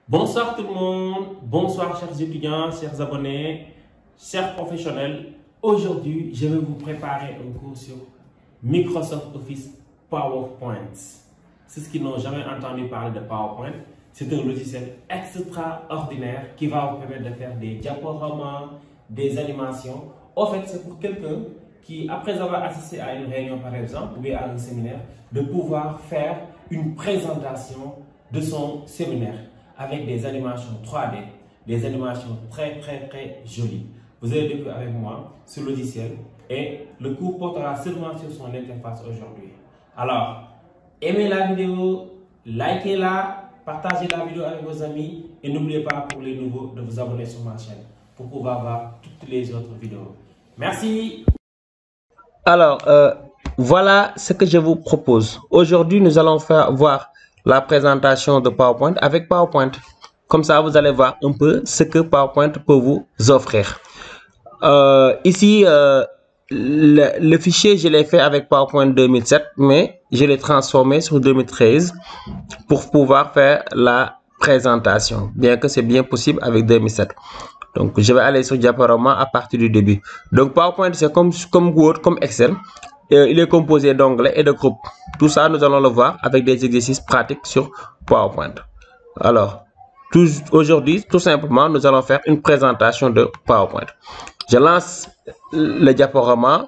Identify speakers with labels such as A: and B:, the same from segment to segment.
A: Bonsoir tout le monde, bonsoir chers étudiants, chers abonnés, chers professionnels. Aujourd'hui, je vais vous préparer un cours sur Microsoft Office PowerPoint. Ceux qui n'ont jamais entendu parler de PowerPoint, c'est un logiciel extraordinaire qui va vous permettre de faire des diaporamas, des animations. En fait, c'est pour quelqu'un qui, après avoir assisté à une réunion par exemple, ou bien à un séminaire, de pouvoir faire une présentation de son séminaire avec des animations 3D, des animations très jolies. Vous allez découvrir avec moi ce logiciel et le cours portera seulement sur son interface aujourd'hui. Alors, aimez la vidéo, likez-la, partagez la vidéo avec vos amis et n'oubliez pas pour les nouveaux de vous abonner sur ma chaîne pour pouvoir voir toutes les autres vidéos. Merci.
B: Alors, voilà ce que je vous propose. Aujourd'hui, nous allons voir la présentation de PowerPoint avec PowerPoint. Comme ça, vous allez voir un peu ce que PowerPoint peut vous offrir. Ici, le fichier, je l'ai fait avec PowerPoint 2007, mais je l'ai transformé sur 2013 pour pouvoir faire la présentation, bien que c'est bien possible avec 2007. Donc, je vais aller sur diaporama à partir du début. Donc, PowerPoint, c'est comme Word, comme Excel. Il est composé d'onglets et de groupes. Tout ça, nous allons le voir avec des exercices pratiques sur PowerPoint. Alors, aujourd'hui, tout simplement, nous allons faire une présentation de PowerPoint. Je lance le diaporama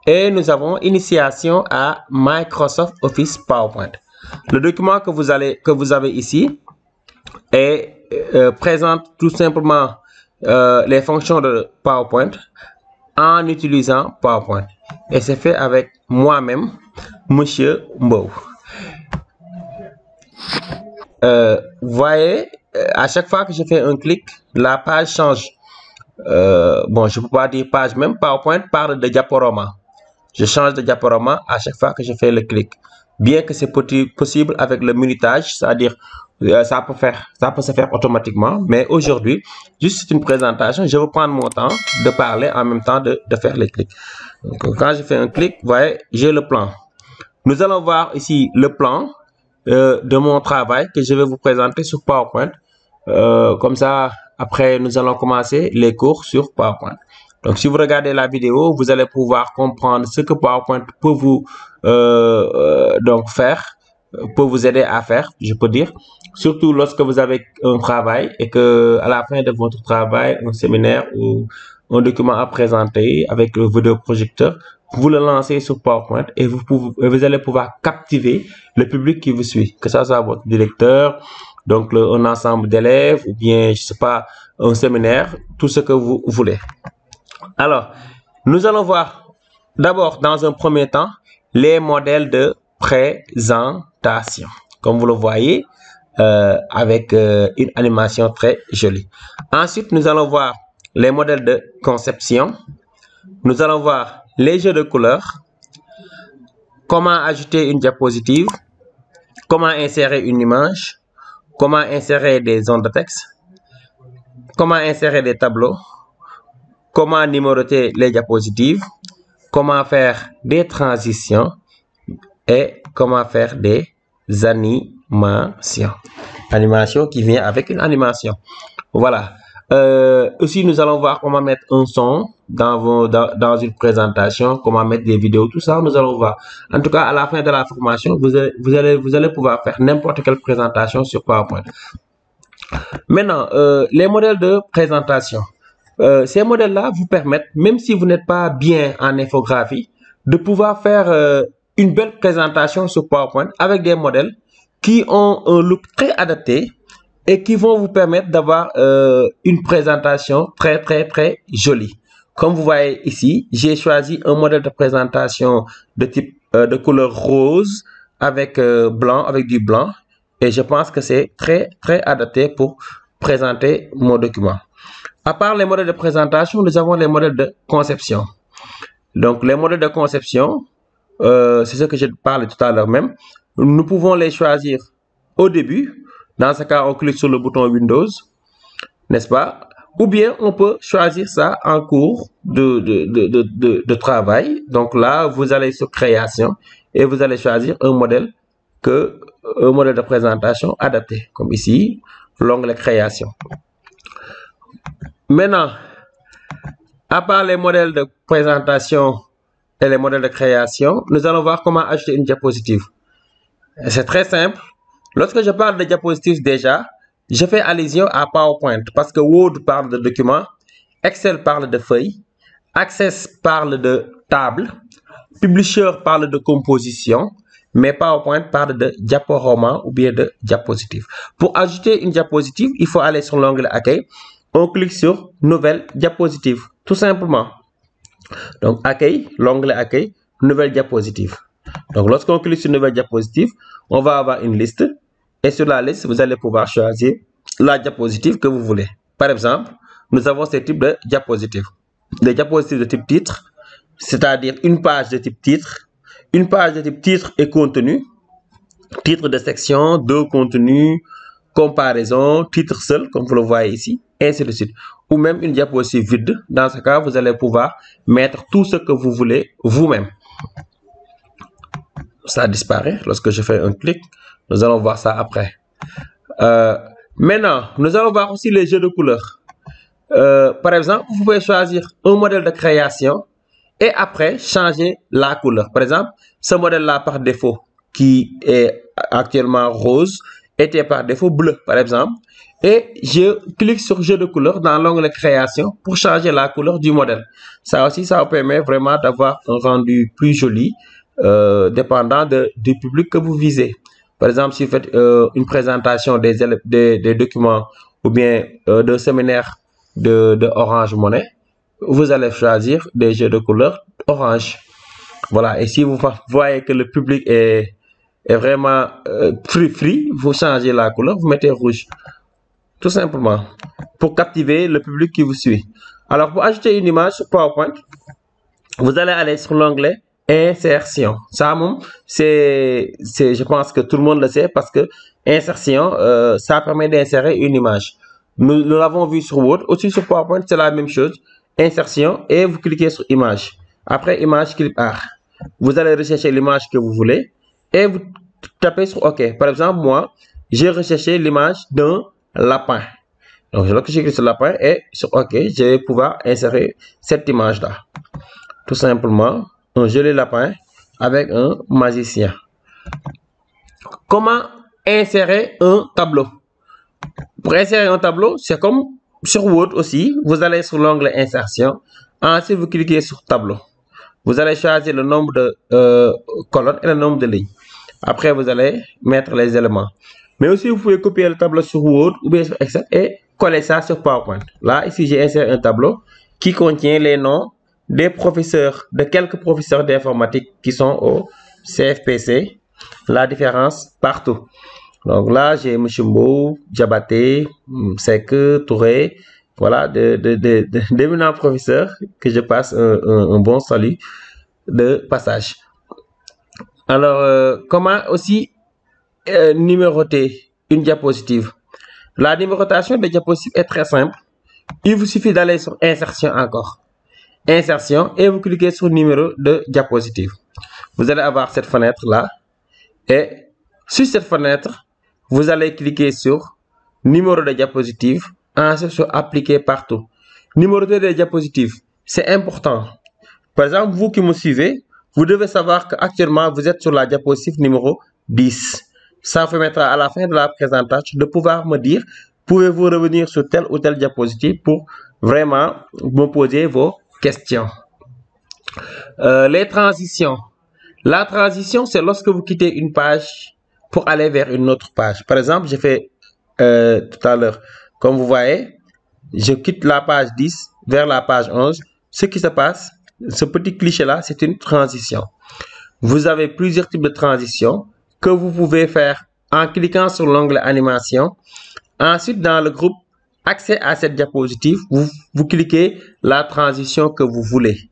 B: et nous avons initiation à Microsoft Office PowerPoint. Le document que vous avez ici présente tout simplement les fonctions de PowerPoint en utilisant PowerPoint. Et c'est fait avec moi-même, Monsieur Mbow. Voyez, à chaque fois que je fais un clic, la page change. Bon, je ne peux pas dire page, même PowerPoint parle de diaporama. Je change de diaporama à chaque fois que je fais le clic. Bien que c'est possible avec le minutage, c'est-à-dire ça peut se faire automatiquement, mais aujourd'hui, juste une présentation, je vais prendre mon temps de parler en même temps de faire les clics. Donc, quand je fais un clic, vous voyez, j'ai le plan. Nous allons voir ici le plan de mon travail que je vais vous présenter sur PowerPoint. Comme ça, après, nous allons commencer les cours sur PowerPoint. Donc, si vous regardez la vidéo, vous allez pouvoir comprendre ce que PowerPoint peut vous peut vous aider à faire, je peux dire. Surtout lorsque vous avez un travail et que à la fin de votre travail, un séminaire ou un document à présenter avec le vidéoprojecteur, vous le lancez sur PowerPoint et vous allez pouvoir captiver le public qui vous suit, que ça soit votre directeur, donc un ensemble d'élèves ou bien, je sais pas, un séminaire, tout ce que vous voulez. Alors, nous allons voir d'abord, dans un premier temps, les modèles de présentation. Comme vous le voyez, avec une animation très jolie. Ensuite, nous allons voir les modèles de conception. Nous allons voir les jeux de couleurs, comment ajouter une diapositive, comment insérer une image, comment insérer des zones de texte, comment insérer des tableaux, comment numéroter les diapositives, comment faire des transitions et comment faire des animations. Animation qui vient avec une animation. Voilà. Aussi, nous allons voir comment mettre un son dans une présentation, comment mettre des vidéos, tout ça, nous allons voir. En tout cas, à la fin de la formation, vous allez pouvoir faire n'importe quelle présentation sur PowerPoint. Maintenant, les modèles de présentation. Ces modèles-là vous permettent, même si vous n'êtes pas bien en infographie, de pouvoir faire une belle présentation sur PowerPoint avec des modèles qui ont un look très adapté et qui vont vous permettre d'avoir une présentation très jolie. Comme vous voyez ici, j'ai choisi un modèle de présentation de type de couleur rose avec blanc, avec du blanc, et je pense que c'est très adapté pour présenter mon document. À part les modèles de présentation, nous avons les modèles de conception. Donc, les modèles de conception, c'est ce que je parlais tout à l'heure même. Nous pouvons les choisir au début. Dans ce cas, on clique sur le bouton Windows, n'est-ce pas? Ou bien, on peut choisir ça en cours de travail. Donc là, vous allez sur Création et vous allez choisir un modèle de présentation adapté. Comme ici, l'onglet création. Maintenant, à part les modèles de présentation et les modèles de création, nous allons voir comment ajouter une diapositive. C'est très simple. Lorsque je parle de diapositive déjà, je fais allusion à PowerPoint parce que Word parle de documents, Excel parle de feuilles, Access parle de table, Publisher parle de composition, mais PowerPoint parle de diaporama ou bien de diapositive. Pour ajouter une diapositive, il faut aller sur l'onglet Accueil. On clique sur Nouvelle diapositive, tout simplement. Donc, Accueil, l'onglet Accueil, Nouvelle diapositive. Donc, lorsqu'on clique sur Nouvelle diapositive, on va avoir une liste. Et sur la liste, vous allez pouvoir choisir la diapositive que vous voulez. Par exemple, nous avons ce type de diapositive. Des diapositives de type titre, c'est-à-dire une page de type titre, une page de type titre et contenu, titre de section, deux contenus, comparaison, titre seul, comme vous le voyez ici, et ainsi de suite. Ou même une diapositive vide. Dans ce cas, vous allez pouvoir mettre tout ce que vous voulez vous-même. Ça disparaît lorsque je fais un clic. Nous allons voir ça après. Maintenant, nous allons voir aussi les jeux de couleurs. Par exemple, vous pouvez choisir un modèle de création et après changer la couleur. Par exemple, ce modèle-là par défaut qui est actuellement rose était par défaut bleu, par exemple. Et je clique sur jeu de couleurs dans l'onglet création pour changer la couleur du modèle. Ça aussi, ça vous permet vraiment d'avoir un rendu plus joli, dépendant du public que vous visez. Par exemple, si vous faites une présentation des documents ou bien d'un séminaire de Orange Money, vous allez choisir des jeux de couleurs orange. Voilà, et si vous voyez que le public est vraiment free, vous changez la couleur, vous mettez rouge. Tout simplement, pour captiver le public qui vous suit. Alors, pour ajouter une image sur PowerPoint, vous allez aller sur l'onglet Insertion. Ça, je pense que tout le monde le sait parce que insertion, ça permet d'insérer une image. Nous l'avons vu sur Word. Aussi sur PowerPoint, c'est la même chose. Insertion et vous cliquez sur image. Après image, clip art. Vous allez rechercher l'image que vous voulez et vous tapez sur OK. Par exemple, moi, j'ai recherché l'image d'un lapin. Donc, je clique sur lapin et sur OK, je vais pouvoir insérer cette image-là. Tout simplement, un joli lapin avec un magicien. Comment insérer un tableau? Pour insérer un tableau, c'est comme sur Word aussi. Vous allez sur l'onglet Insertion. Ensuite, vous cliquez sur Tableau. Vous allez choisir le nombre de colonnes et le nombre de lignes. Après, vous allez mettre les éléments. Mais aussi, vous pouvez copier le tableau sur Word ou bien sur Excel et coller ça sur PowerPoint. Là, ici, j'ai inséré un tableau qui contient les noms des professeurs, de quelques professeurs d'informatique qui sont au CFPC. La différence partout. Donc là, j'ai M. Mbou, Diabaté, Seke, Touré. Voilà, d'éminents professeurs que je passe un bon salut de passage. Alors, comment aussi numéroter une diapositive? La numérotation des diapositives est très simple. Il vous suffit d'aller sur Insertion encore. Insertion et vous cliquez sur Numéro de diapositive. Vous allez avoir cette fenêtre-là. Et sur cette fenêtre, vous allez cliquer sur Numéro de diapositive. Ensuite, sur Appliquer partout. Numéroter des diapositives, c'est important. Par exemple, vous qui me suivez, vous devez savoir qu'actuellement, vous êtes sur la diapositive numéro 10. Ça vous permettra à la fin de la présentation de pouvoir me dire, pouvez-vous revenir sur telle ou telle diapositive pour vraiment me poser vos questions. Les transitions. La transition, c'est lorsque vous quittez une page pour aller vers une autre page. Par exemple, j'ai fait tout à l'heure, comme vous voyez, je quitte la page 10 vers la page 11. Ce qui se passe, ce petit cliché-là, c'est une transition. Vous avez plusieurs types de transitions que vous pouvez faire en cliquant sur l'onglet Animation. Ensuite, dans le groupe Accès à cette diapositive, vous cliquez la transition que vous voulez.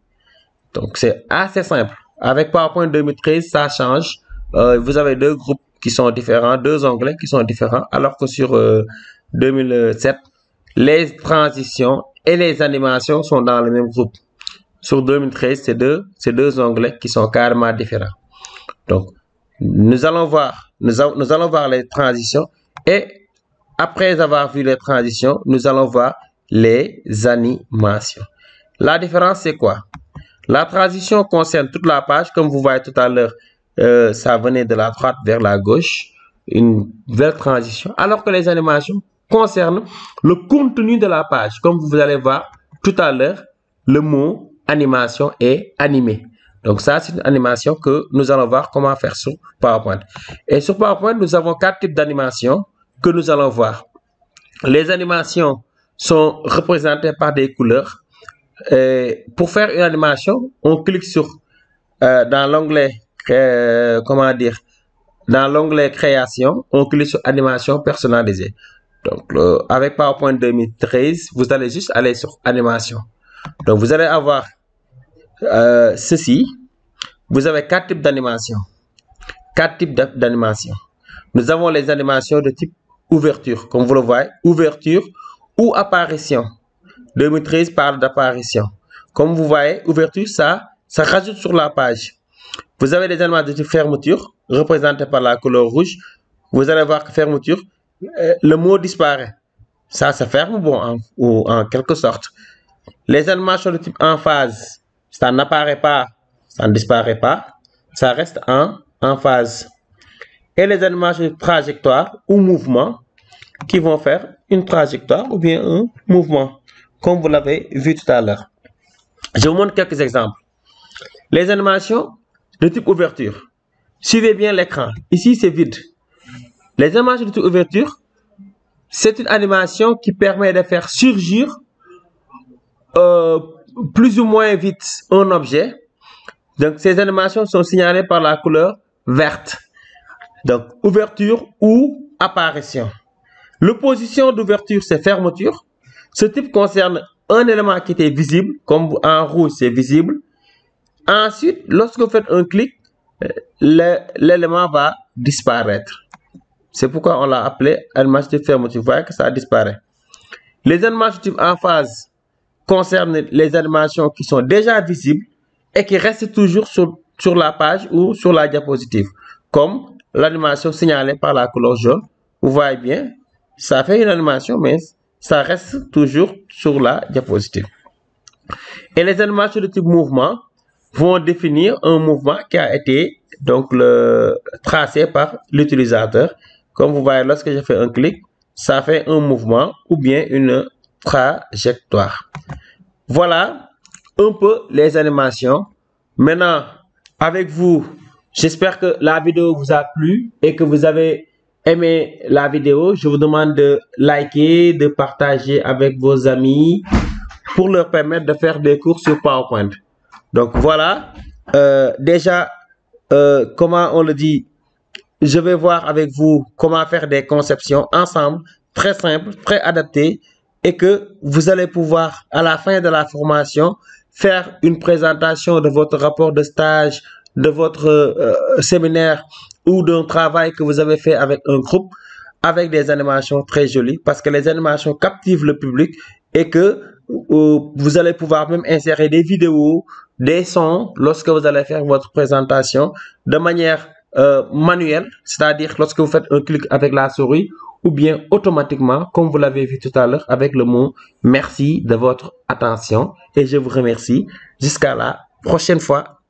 B: Donc, c'est assez simple. Avec PowerPoint 2013, ça change. Vous avez deux groupes qui sont différents, deux onglets qui sont différents, alors que sur 2007, les transitions et les animations sont dans le même groupe. Sur 2013, c'est deux onglets qui sont carrément différents. Donc, nous allons voir les transitions et après avoir vu les transitions, nous allons voir les animations. La différence, c'est quoi? La transition concerne toute la page. Comme vous voyez tout à l'heure, ça venait de la droite vers la gauche. Une belle transition. Alors que les animations concernent le contenu de la page. Comme vous allez voir tout à l'heure, le mot animation est animé. Donc ça, c'est une animation que nous allons voir comment faire sur PowerPoint. Et sur PowerPoint, nous avons 4 types d'animations que nous allons voir. Les animations sont représentées par des couleurs. Pour faire une animation, on clique sur dans l'onglet dans l'onglet création, on clique sur animation personnalisée. Donc avec PowerPoint 2013, vous allez juste aller sur animation. Donc vous allez avoir ceci. Vous avez 4 types d'animation. 4 types d'animation. Nous avons les animations de type ouverture, comme vous le voyez, ouverture ou apparition. 2013 parle d'apparition. Comme vous voyez, ouverture, ça rajoute sur la page. Vous avez des animations de type fermeture, représentées par la couleur rouge. Vous allez voir que fermeture, le mot disparaît. Ça se ferme, bon, en quelque sorte. Les animations de type emphase, ça n'apparaît pas, ça ne disparaît pas, ça reste en phase. Et les animations de trajectoire ou mouvement qui vont faire une trajectoire ou bien un mouvement, comme vous l'avez vu tout à l'heure. Je vous montre quelques exemples. Les animations de type ouverture. Suivez bien l'écran. Ici, c'est vide. Les animations de type ouverture, c'est une animation qui permet de faire surgir plus ou moins vite un objet. Donc, ces animations sont signalées par la couleur verte. Donc, ouverture ou apparition. L'opposition d'ouverture, c'est fermeture. Ce type concerne un élément qui était visible, comme en rouge, c'est visible. Ensuite, lorsque vous faites un clic, l'élément va disparaître. C'est pourquoi on l'a appelé animation de fermeture. Vous voyez que ça disparaît. Les animations type emphase concernent les animations qui sont déjà visibles et qui restent toujours sur la page ou sur la diapositive, comme l'animation signalée par la couleur jaune. Vous voyez bien, ça fait une animation, mais ça reste toujours sur la diapositive. Et les animations de type mouvement vont définir un mouvement qui a été donc tracé par l'utilisateur. Comme vous voyez, lorsque je fais un clic, ça fait un mouvement ou bien une trajectoire. Voilà un peu les animations. Maintenant, avec vous, j'espère que la vidéo vous a plu et que vous avez aimé la vidéo. Je vous demande de liker, de partager avec vos amis pour leur permettre de faire des cours sur PowerPoint. Donc voilà, déjà, comment on le dit, je vais voir avec vous comment faire des conceptions ensemble, très simples, très adaptées, et que vous allez pouvoir, à la fin de la formation, faire une présentation de votre rapport de stage, de votre séminaire ou d'un travail que vous avez fait avec un groupe, avec des animations très jolies, parce que les animations captivent le public et que vous allez pouvoir même insérer des vidéos, des sons lorsque vous allez faire votre présentation de manière manuelle, c'est-à-dire lorsque vous faites un clic avec la souris, ou bien automatiquement, comme vous l'avez vu tout à l'heure, avec le mot merci de votre attention et je vous remercie. Jusqu'à la prochaine fois.